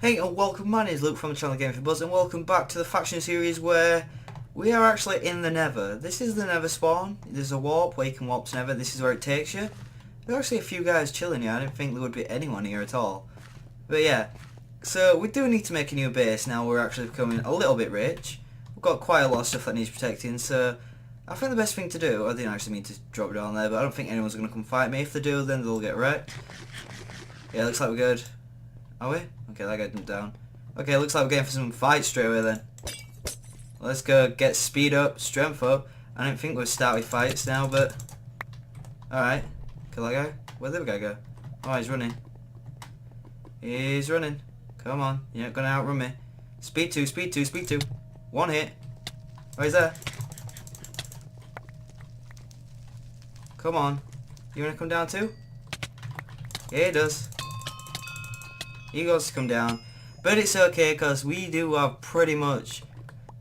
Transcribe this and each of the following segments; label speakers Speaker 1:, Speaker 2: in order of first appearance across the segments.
Speaker 1: Hey and welcome, my name is Luke from the channel GamingForBuzz and welcome back to the faction series where we are actually in the Nether. This is the Nether spawn. There's a warp where you can warp to Nether. This is where it takes you. There are actually a few guys chilling here. I didn't think there would be anyone here at all. But yeah, so we do need to make a new base now. We're actually becoming a little bit rich. We've got quite a lot of stuff that needs protecting, so I think the best thing to do, I didn't actually mean to drop it down there, but I don't think anyone's going to come fight me. If they do, then they'll get wrecked. Yeah, looks like we're good. Are we? Okay, that guy jumped down. Okay, looks like we're getting for some fights straight away then. Let's go get speed up, strength up. I don't think we've started fights now, but... Alright. Kill that guy. Where'd the other guy go? Oh, he's running. He's running. Come on. You're not going to outrun me. Speed 2, speed 2, speed 2. One hit. Oh, he's there. Come on. You want to come down too? Yeah, he does. He goes to come down. But it's okay because we do have pretty much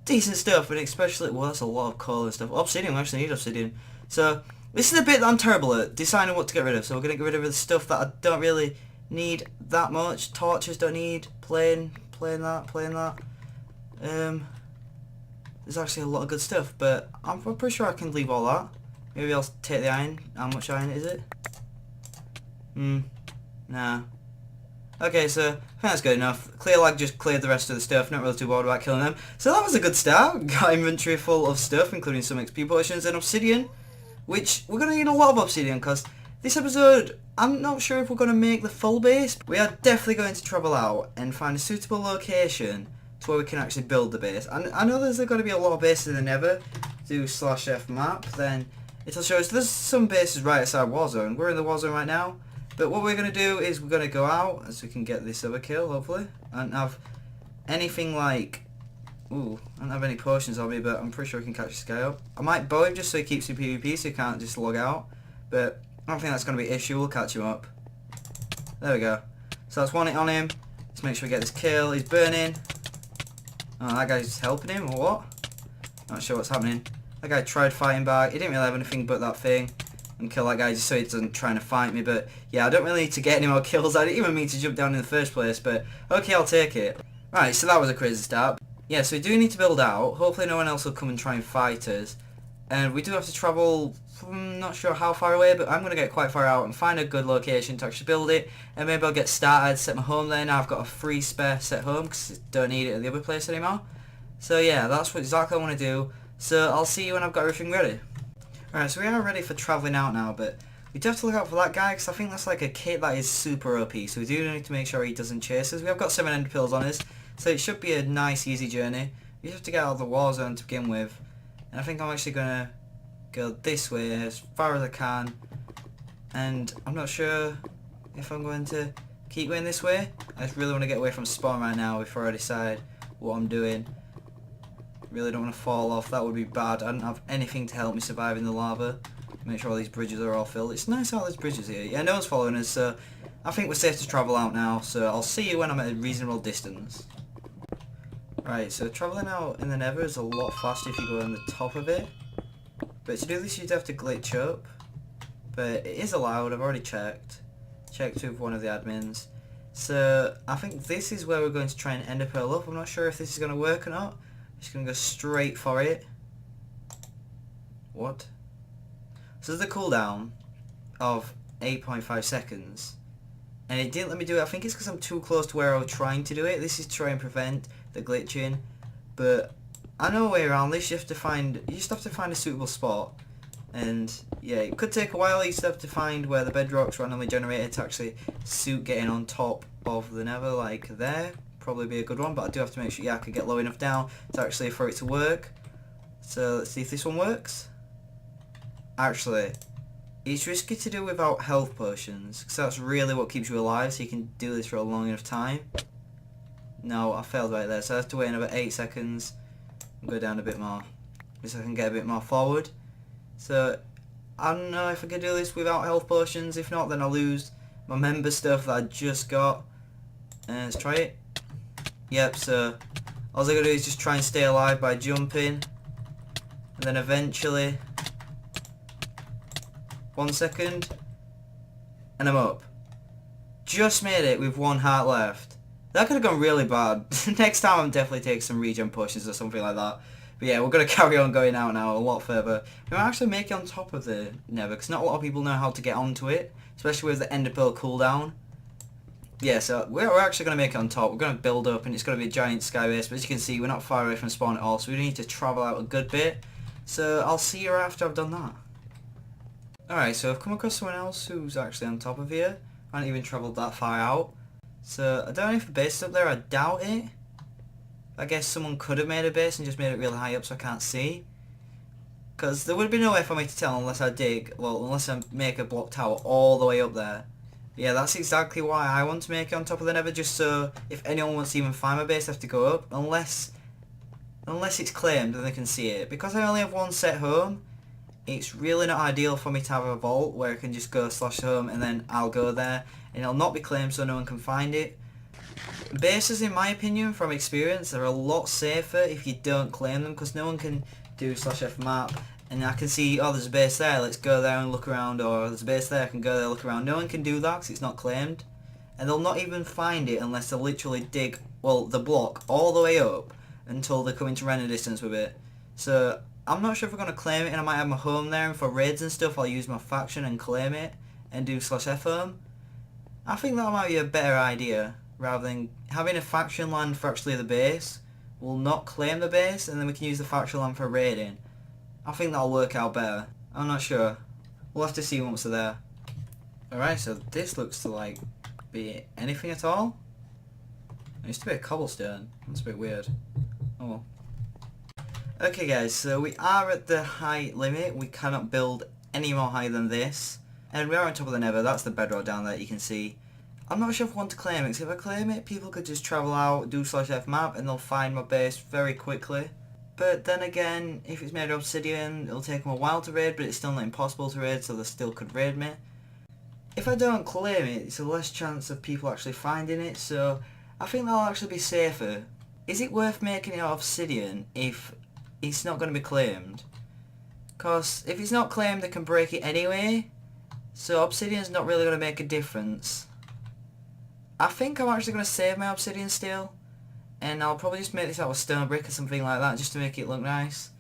Speaker 1: decent stuff, and especially, well, that's a lot of coal and stuff. Obsidian, we actually need obsidian. So this is the bit that I'm terrible at, deciding what to get rid of. So we're going to get rid of the stuff that I don't really need that much. Torches don't need. Plain that. There's actually a lot of good stuff, but I'm pretty sure I can leave all that. Maybe I'll take the iron. How much iron is it? Nah. Okay, so I think that's good enough. Clear lag just cleared the rest of the stuff, not really too bothered about killing them. So that was a good start. Got inventory full of stuff, including some XP potions and obsidian, which we're going to need a lot of obsidian because this episode, I'm not sure if we're going to make the full base. We are definitely going to travel out and find a suitable location to where we can actually build the base. And I know there's going to be a lot of bases in the Nether. Do /f map, then it'll show us there's some bases right outside Warzone. We're in the Warzone right now. But what we're going to do is we're going to go out, as we can get this other kill, hopefully. I don't have anything like... Ooh, I don't have any potions on me, but I'm pretty sure I can catch this guy up. I might bow him just so he keeps in PvP, so he can't just log out. But I don't think that's going to be an issue. We'll catch him up. There we go. So that's one hit on him. Let's make sure we get this kill. He's burning. Oh, that guy's helping him, or what? Not sure what's happening. That guy tried fighting back. He didn't really have anything but that thing. And kill that guy just so he doesn't try to fight me, but yeah, I don't really need to get any more kills. I didn't even mean to jump down in the first place, but okay, I'll take it. Right, so that was a crazy start. Yeah, so we do need to build out. Hopefully no one else will come and try and fight us. And we do have to travel from not sure how far away, but I'm going to get quite far out and find a good location to actually build it. And maybe I'll get started, set my home there. Now I've got a free spare set home because I don't need it at the other place anymore. So yeah, that's what exactly I want to do. So I'll see you when I've got everything ready. Alright, so we are ready for travelling out now, but we do have to look out for that guy because I think that's like a kit that is super OP, so we do need to make sure he doesn't chase us. We have got 7 ender pills on us, so it should be a nice, easy journey. We just have to get out of the war zone to begin with, and I think I'm actually going to go this way as far as I can, and I'm not sure if I'm going to keep going this way. I just really want to get away from spawn right now before I decide what I'm doing. Really don't want to fall off, that would be bad. I don't have anything to help me survive in the lava. Make sure all these bridges are all filled. It's nice how there's bridges here. Yeah, no one's following us, so I think we're safe to travel out now, so I'll see you when I'm at a reasonable distance. Right, so travelling out in the Nether is a lot faster if you go on the top of it. But to do this you'd have to glitch up. But it is allowed, I've already checked. Checked with one of the admins. So I think this is where we're going to try and ender pearl up. I'm not sure if this is going to work or not. Just going to go straight for it. What? So there's a cooldown of 8.5 seconds. And it didn't let me do it. I think it's because I'm too close to where I was trying to do it. This is to try and prevent the glitching. But I know a way around this. You just have to find a suitable spot. And yeah, it could take a while. You just have to find where the bedrock's randomly generated to actually suit getting on top of the Nether, like there. Probably be a good one, but I do have to make sure, yeah, I can get low enough down to actually for it to work. So let's see if this one works. Actually, it's risky to do without health potions, because that's really what keeps you alive, so you can do this for a long enough time. No, I failed right there, so I have to wait another 8 seconds and go down a bit more, so I can get a bit more forward. So I don't know if I can do this without health potions. If not, then I'll lose my member stuff that I just got. Let's try it. Yep, so all I gotta do is just try and stay alive by jumping, and then eventually 1 second and I'm up. Just made it with 1 heart left. That could have gone really bad. Next time I'm definitely taking some regen pushes or something like that. But yeah, we're going to carry on going out now a lot further. We might actually make it on top of the Nether, because not a lot of people know how to get onto it, especially with the Ender Pearl cooldown. Yeah, so we're actually going to make it on top. We're going to build up, and it's going to be a giant sky base. But as you can see, we're not far away from spawn at all, so we need to travel out a good bit. So I'll see you after I've done that. Alright, so I've come across someone else who's actually on top of here. I haven't even travelled that far out. So, I don't know if the base is up there, I doubt it. I guess someone could have made a base and just made it really high up so I can't see. Because there would be no way for me to tell unless I dig, well, unless I make a block tower all the way up there. Yeah, that's exactly why I want to make it on top of the Nether, just so if anyone wants to even find my base, they have to go up. Unless it's claimed and they can see it. Because I only have one set home, it's really not ideal for me to have a vault where I can just go /home and then I'll go there. And it'll not be claimed so no one can find it. Bases, in my opinion, from experience, are a lot safer if you don't claim them, because no one can do /f map and I can see, oh, there's a base there, let's go there and look around, or there's a base there, I can go there and look around. No one can do that because it's not claimed, and they'll not even find it unless they literally dig, well, the block all the way up until they come into render distance with it. So I'm not sure if we're going to claim it, and I might have my home there, and for raids and stuff I'll use my faction and claim it and do /f home. I think that might be a better idea, rather than having a faction land for actually the base. We'll not claim the base, and then we can use the faction land for raiding. I think that'll work out better. I'm not sure. We'll have to see once they're there. Alright, so this looks to like be anything at all. It used to be a cobblestone. That's a bit weird. Oh well. Okay guys, so we are at the height limit. We cannot build any more high than this. And we are on top of the Nether. That's the bedrock down there, you can see. I'm not sure if I want to claim it, because if I claim it, people could just travel out, do /f map, and they'll find my base very quickly. But then again, if it's made of obsidian, it'll take them a while to raid, but it's still not impossible to raid, so they still could raid me. If I don't claim it, it's a less chance of people actually finding it, so I think that'll actually be safer. Is it worth making it out of obsidian if it's not going to be claimed? Because if it's not claimed, they can break it anyway. So obsidian's not really going to make a difference. I think I'm actually going to save my obsidian still. And I'll probably just make this out of stone brick or something like that, just to make it look nice.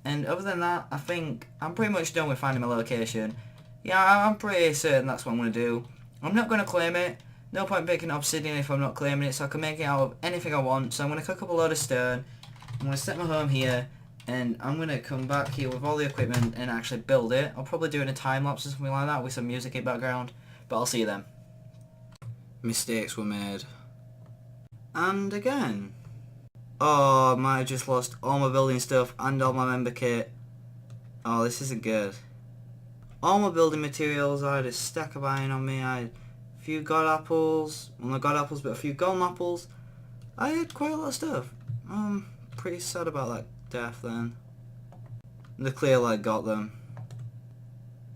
Speaker 1: And other than that, I think I'm pretty much done with finding my location. Yeah, I'm pretty certain that's what I'm going to do. I'm not going to claim it. No point making obsidian if I'm not claiming it, so I can make it out of anything I want. So I'm going to cook up a load of stone. I'm going to set my home here. And I'm going to come back here with all the equipment and actually build it. I'll probably do it in a time lapse or something like that with some music in background. But I'll see you then. Mistakes were made. And again. Oh, I might have just lost all my building stuff and all my member kit. Oh, this isn't good. All my building materials, I had a stack of iron on me, I had a few god apples. Well, not god apples, but a few golden apples. I had quite a lot of stuff. I'm pretty sad about that death then. The clear light got them.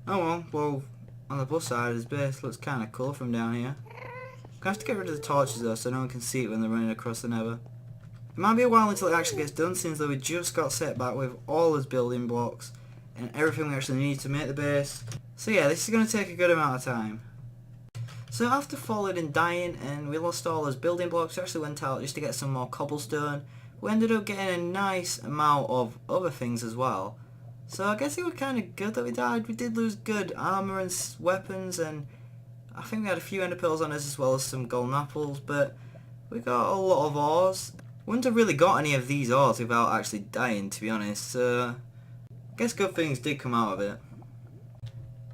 Speaker 1: Oh well, on the plus side, his base looks kind of cool from down here. I'm going to have to get rid of the torches though, so no one can see it when they're running across the Nether. It might be a while until it actually gets done, since though we just got set back with all his building blocks and everything we actually need to make the base. So yeah, this is going to take a good amount of time. So after falling and dying and we lost all those building blocks, we actually went out just to get some more cobblestone. We ended up getting a nice amount of other things as well. So I guess it was kind of good that we died. We did lose good armor and weapons, and I think we had a few ender pearls on us as well as some golden apples, but we got a lot of ores. Wouldn't have really got any of these ores without actually dying, to be honest. So I guess good things did come out of it.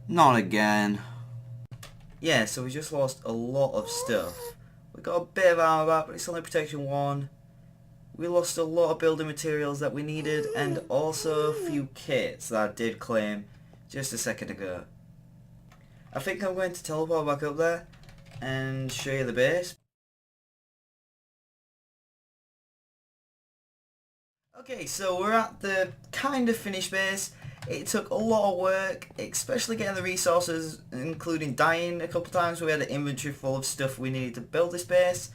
Speaker 1: Not again. Yeah, so we just lost a lot of stuff. We got a bit of armor back, but it's only protection 1. We lost a lot of building materials that we needed, and also a few kits that I did claim just a second ago. I think I'm going to teleport back up there and show you the base. Okay, so we're at the kind of finished base. It took a lot of work, especially getting the resources, including dying a couple times. We had an inventory full of stuff we needed to build this base.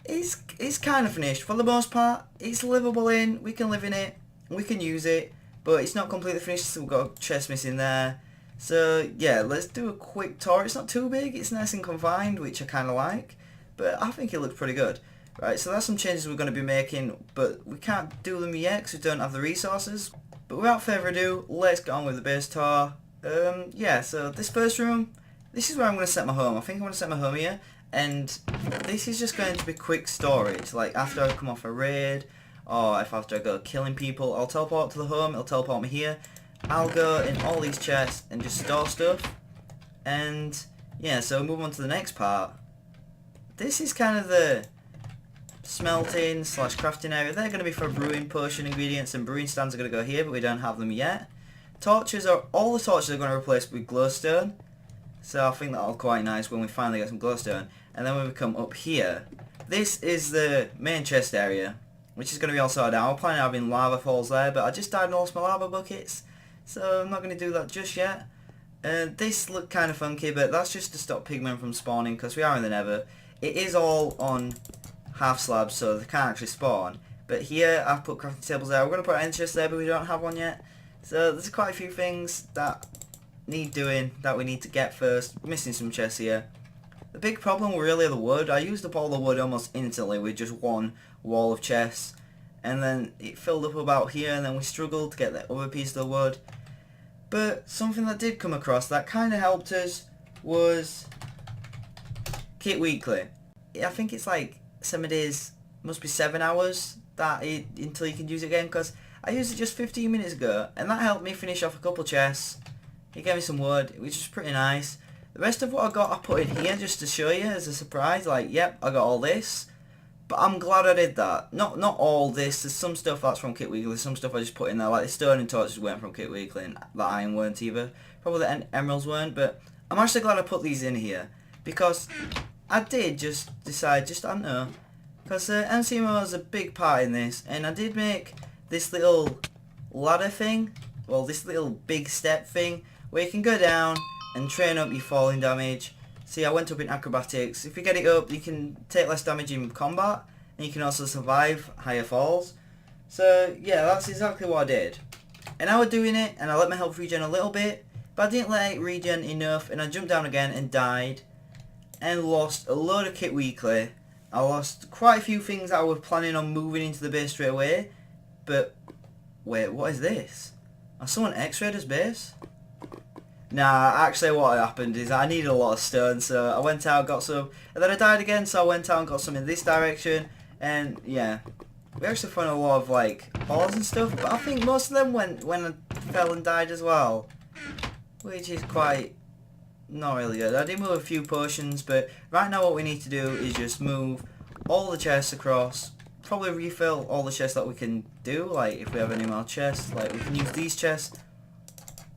Speaker 1: It's kind of finished. For the most part, it's livable in, we can live in it, we can use it, but it's not completely finished, so we've got a chest missing there. So yeah, let's do a quick tour. It's not too big, it's nice and confined, which I kind of like, but I think it looks pretty good. Right, so that's some changes we're going to be making, but we can't do them yet because we don't have the resources. But without further ado, let's get on with the base tour. Yeah, so this first room, this is where I'm going to set my home. I think I'm going to set my home here, and this is just going to be quick storage. Like after I come off a raid, or if after I go killing people, I'll teleport to the home, it'll teleport me here. I'll go in all these chests and just store stuff. And yeah, so move on to the next part. This is kind of the smelting / crafting area. They're going to be for brewing potion ingredients, and brewing stands are going to go here, but we don't have them yet. Torches are, all the torches are going to replace with glowstone, so I think that'll quite nice when we finally get some glowstone. And then when we come up here, this is the main chest area, which is going to be all sorted out. I'm planning on having lava falls there, but I just died and lost my lava buckets, so I'm not going to do that just yet. This looked kind of funky, but that's just to stop pigmen from spawning, because we are in the Nether. It is all on half slabs, so they can't actually spawn. But here I've put crafting tables there. We're going to put an chest there, but we don't have one yet. So there's quite a few things that need doing, that we need to get first. Missing some chests here. The big problem were really the wood. I used up all the wood almost instantly with just one wall of chests, and then it filled up about here, and then we struggled to get that other piece of the wood. But something that did come across that kind of helped us was Kit Weekly. I think it's like 7 days, must be 7 hours until you can use it again, because I used it just 15 minutes ago, and that helped me finish off a couple chests. It gave me some wood, which is pretty nice. The rest of what I got I put in here just to show you as a surprise, like, yep, I got all this. But I'm glad I did that. Not all this, there's some stuff that's from Kit Weekly, some stuff I just put in there, like the stone and torches weren't from Kit Weekly, and the iron weren't either. Probably the emeralds weren't, but I'm actually glad I put these in here, because I did just decide, I don't know, because MCMO is a big part in this, and I did make this little ladder thing, well, this little big step thing, where you can go down and train up your falling damage. See, I went up in acrobatics. If you get it up, you can take less damage in combat, and you can also survive higher falls. So yeah, that's exactly what I did. And I was doing it, and I let my health regen a little bit, but I didn't let it regen enough, and I jumped down again and died, and lost a load of Kit Weekly. I lost quite a few things that I was planning on moving into the base straight away. But wait, what is this? Are someone X-rayed his base? Nah, actually what happened is I needed a lot of stone, so I went out, got some, and then I died again, so I went out and got some in this direction, and yeah. We actually found a lot of like balls and stuff, but I think most of them went when I fell and died as well. Which is quite not really good. I did move a few potions, but right now what we need to do is just move all the chests across. Probably refill all the chests that we can do, like if we have any more chests, like we can use these chests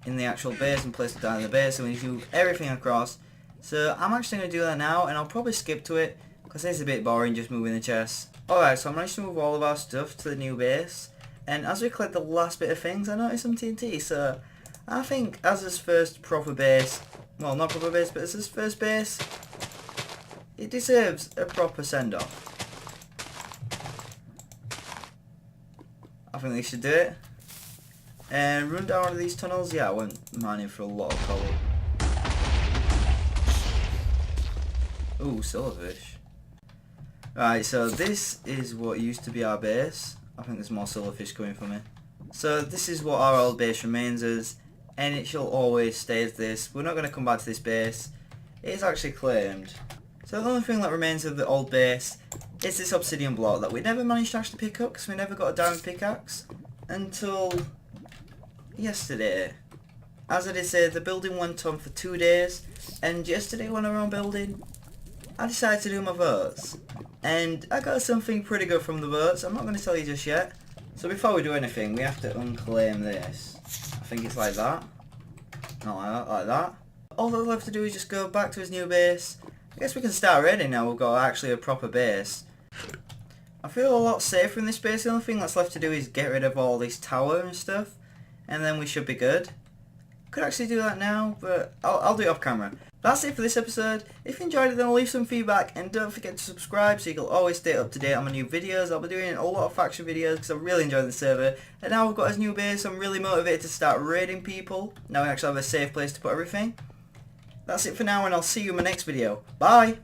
Speaker 1: in the actual base and place it down in the base, and we need to move everything across. So I'm actually going to do that now, and I'll probably skip to it because it's a bit boring just moving the chests. Alright, so I managed to move all of our stuff to the new base, and as we collect the last bit of things, I noticed some TNT, so I think as his first proper base, well not proper base, but as his first base, it deserves a proper send-off. I think they should do it. And run down one of these tunnels. Yeah, I went mining for a lot of coal. Ooh, silverfish. Right, so this is what used to be our base. I think there's more silverfish coming from it. So this is what our old base remains as, and it shall always stay as this. We're not going to come back to this base. It is actually claimed. So the only thing that remains of the old base is this obsidian block that we never managed to actually pick up because we never got a diamond pickaxe until yesterday. As I did say, the building went on for 2 days, and yesterday when I was on building, I decided to do my votes. And I got something pretty good from the votes. I'm not going to tell you just yet. So before we do anything, we have to unclaim this. I think it's like that. Not like that, like that. All that's left to do is just go back to his new base. I guess we can start raiding now. We've got actually a proper base. I feel a lot safer in this base. The only thing that's left to do is get rid of all this tower and stuff, and then we should be good. Could actually do that now, but I'll do it off camera. That's it for this episode. If you enjoyed it, then leave some feedback, and don't forget to subscribe so you can always stay up to date on my new videos. I'll be doing a lot of faction videos because I really enjoy the server, and now we've got his new base. I'm really motivated to start raiding people. Now we actually have a safe place to put everything. That's it for now, and I'll see you in my next video. Bye!